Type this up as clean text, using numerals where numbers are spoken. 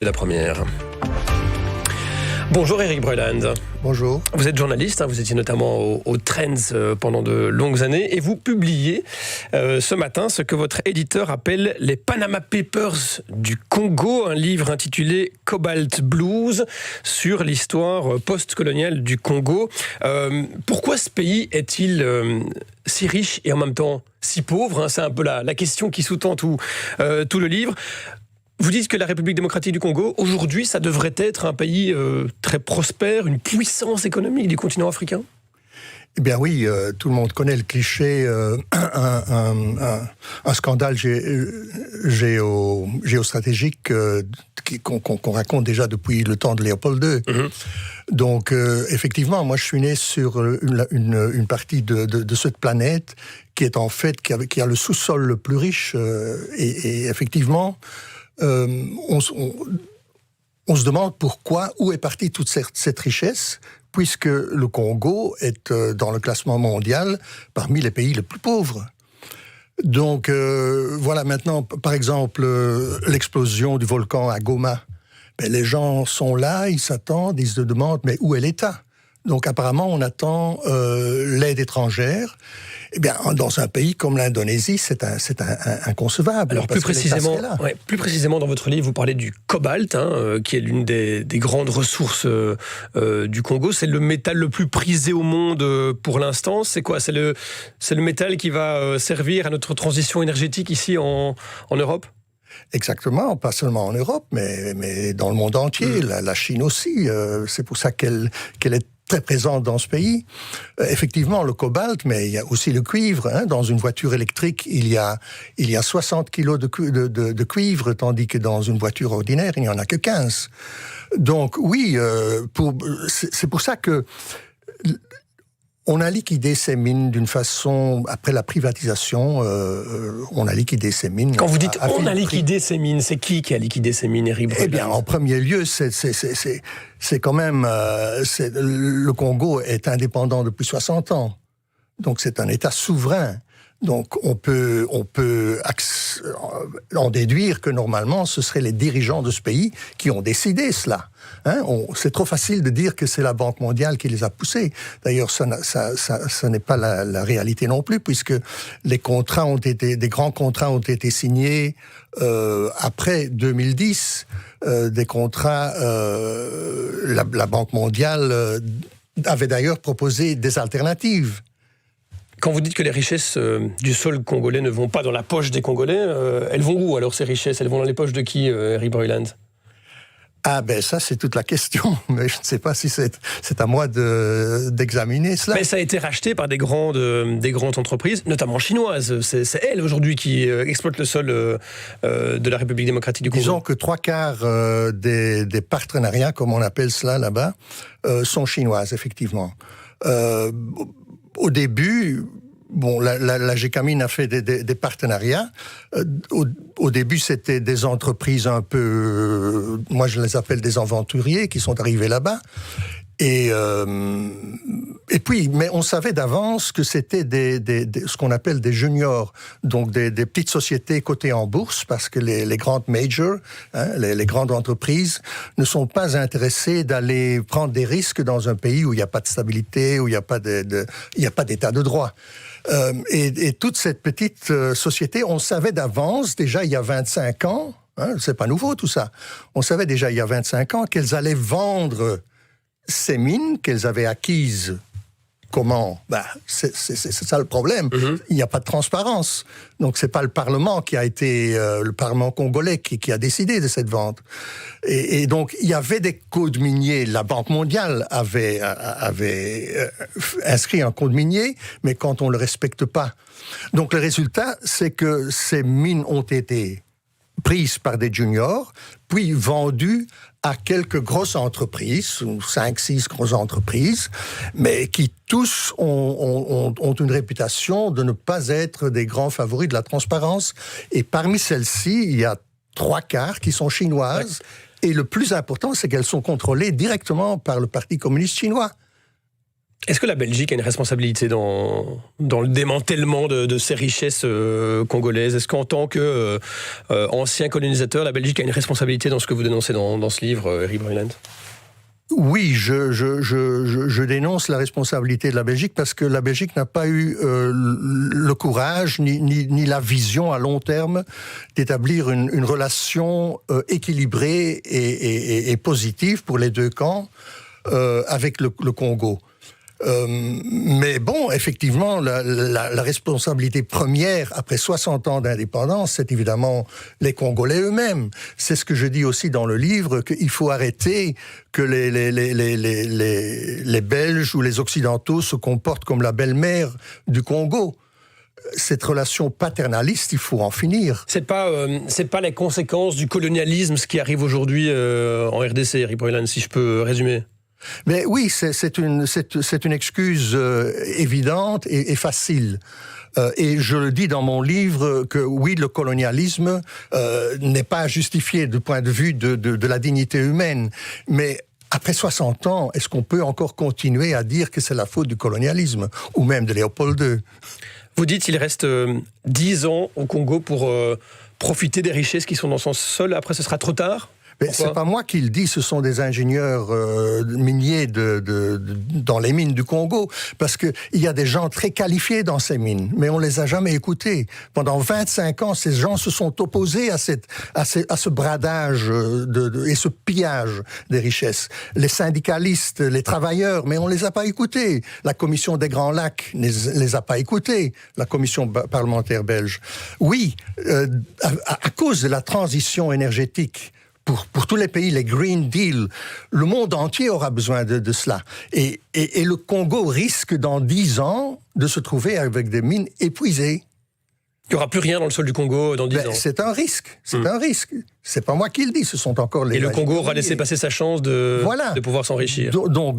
La première. Bonjour Eric Breland. Bonjour. Vous êtes journaliste, vous étiez notamment au Trends pendant de longues années et vous publiez ce matin ce que votre éditeur appelle les Panama Papers du Congo, un livre intitulé Cobalt Blues sur l'histoire post-coloniale du Congo. Pourquoi ce pays est-il si riche et en même temps si pauvre ? C'est un peu la question qui sous-tend tout le livre. Vous dites que la République démocratique du Congo, aujourd'hui, ça devrait être un pays très prospère, une puissance économique du continent africain ? Eh bien oui, tout le monde connaît le cliché, un scandale géostratégique qu'on raconte déjà depuis le temps de Léopold II. Mm-hmm. Donc effectivement, moi je suis né sur une partie de cette planète qui est en fait, qui a le sous-sol le plus riche et effectivement... on se demande où est partie toute cette richesse, puisque le Congo est dans le classement mondial parmi les pays les plus pauvres. Donc voilà, maintenant, par exemple, l'explosion du volcan à Goma. Les gens sont là, ils s'attendent, ils se demandent, mais où est l'État ? Donc apparemment, on attend l'aide étrangère. Eh bien, dans un pays comme l'Indonésie, c'est inconcevable. Alors plus précisément, dans votre livre, vous parlez du cobalt, qui est l'une des grandes ressources du Congo. C'est le métal le plus prisé au monde pour l'instant. C'est quoi ? C'est le métal qui va servir à notre transition énergétique ici en Europe ? Exactement, pas seulement en Europe, mais dans le monde entier. La Chine aussi. C'est pour ça qu'elle est très présente dans ce pays. Effectivement, le cobalt, mais il y a aussi le cuivre. Dans une voiture électrique, il y a 60 kilos de cuivre, tandis que dans une voiture ordinaire, il n'y en a que 15. Donc oui, c'est pour ça que on a liquidé ces mines d'une façon... Après la privatisation, on a liquidé ces mines. Quand vous dites « on a liquidé ces mines », c'est qui a liquidé ces mines, Eric Breland ? Eh bien, en premier lieu, c'est quand même... le Congo est indépendant depuis 60 ans. Donc, c'est un État souverain. Donc, on peut en déduire que normalement, ce seraient les dirigeants de ce pays qui ont décidé cela. C'est trop facile de dire que c'est la Banque mondiale qui les a poussés. D'ailleurs, ça n'est pas la réalité non plus, puisque des grands contrats ont été signés après 2010. Des contrats, la Banque mondiale avait d'ailleurs proposé des alternatives. Quand vous dites que les richesses du sol congolais ne vont pas dans la poche des Congolais, elles vont où alors ces richesses ? Elles vont dans les poches de qui, Eric Breland ? Ah ben ça c'est toute la question, mais je ne sais pas si c'est à moi d'examiner cela. Mais ça a été racheté par des grandes entreprises, notamment chinoises. C'est elles aujourd'hui qui exploitent le sol de la République démocratique du Congo. Disons que 3/4 des partenariats, comme on appelle cela là-bas, sont chinoises, effectivement. Au début, la GECAMINE a fait des partenariats. Au début, c'était des entreprises un peu... moi, je les appelle des aventuriers qui sont arrivés là-bas. Et puis, mais on savait d'avance que c'était ce qu'on appelle des juniors, donc des petites sociétés cotées en bourse, parce que les grandes majors, les grandes entreprises, ne sont pas intéressées d'aller prendre des risques dans un pays où il n'y a pas de stabilité, où il n'y a pas d'état de droit. Et toute cette petite société, on savait d'avance, déjà il y a 25 ans, c'est pas nouveau tout ça, on savait déjà il y a 25 ans qu'elles allaient vendre ces mines qu'elles avaient acquises. Comment ? C'est ça le problème. Mm-hmm. Il n'y a pas de transparence. Donc c'est pas le Parlement qui a été le Parlement congolais qui a décidé de cette vente. Et donc il y avait des codes miniers. La Banque mondiale avait inscrit un code minier, mais quand on le respecte pas. Donc le résultat, c'est que ces mines ont été prises par des juniors, puis vendues à quelques grosses entreprises, 5-6 grosses entreprises, mais qui tous ont une réputation de ne pas être des grands favoris de la transparence. Et parmi celles-ci, il y a 3/4 qui sont chinoises. Ouais. Et le plus important, c'est qu'elles sont contrôlées directement par le Parti communiste chinois. Est-ce que la Belgique a une responsabilité dans le démantèlement de ces richesses congolaises? Est-ce qu'en tant qu'ancien colonisateur, la Belgique a une responsabilité dans ce que vous dénoncez dans ce livre, Eric Bruyland? Oui, je dénonce la responsabilité de la Belgique parce que la Belgique n'a pas eu le courage ni la vision à long terme d'établir une relation équilibrée et positive pour les deux camps avec le Congo. Mais bon, effectivement, la responsabilité première après 60 ans d'indépendance, c'est évidemment les Congolais eux-mêmes. C'est ce que je dis aussi dans le livre, qu'il faut arrêter que les Belges ou les Occidentaux se comportent comme la belle-mère du Congo. Cette relation paternaliste, il faut en finir. C'est pas les conséquences du colonialisme, ce qui arrive aujourd'hui en RDC, Eric Bruyland, si je peux résumer. Mais oui, c'est une excuse évidente et facile. Et je le dis dans mon livre que oui, le colonialisme n'est pas justifié du point de vue de la dignité humaine. Mais après 60 ans, est-ce qu'on peut encore continuer à dire que c'est la faute du colonialisme ou même de Léopold II? Vous dites qu'il reste 10 ans au Congo pour profiter des richesses qui sont dans son sol. Après, ce sera trop tard? Mais c'est pas moi qui le dis, ce sont des ingénieurs miniers dans les mines du Congo, parce que il y a des gens très qualifiés dans ces mines, mais on les a jamais écoutés. Pendant 25 ans, ces gens se sont opposés à ce bradage et ce pillage des richesses. Les syndicalistes, les travailleurs, mais on les a pas écoutés. La commission des Grands Lacs ne les a pas écoutés, la commission parlementaire belge. Oui, à cause de la transition énergétique, pour tous les pays, les Green Deal, le monde entier aura besoin de cela. Et le Congo risque dans 10 ans de se trouver avec des mines épuisées. Il n'y aura plus rien dans le sol du Congo dans 10 ans. C'est un risque, un risque. C'est pas moi qui le dis, ce sont encore les... Et le Congo aura laissé passer sa chance de pouvoir s'enrichir. Donc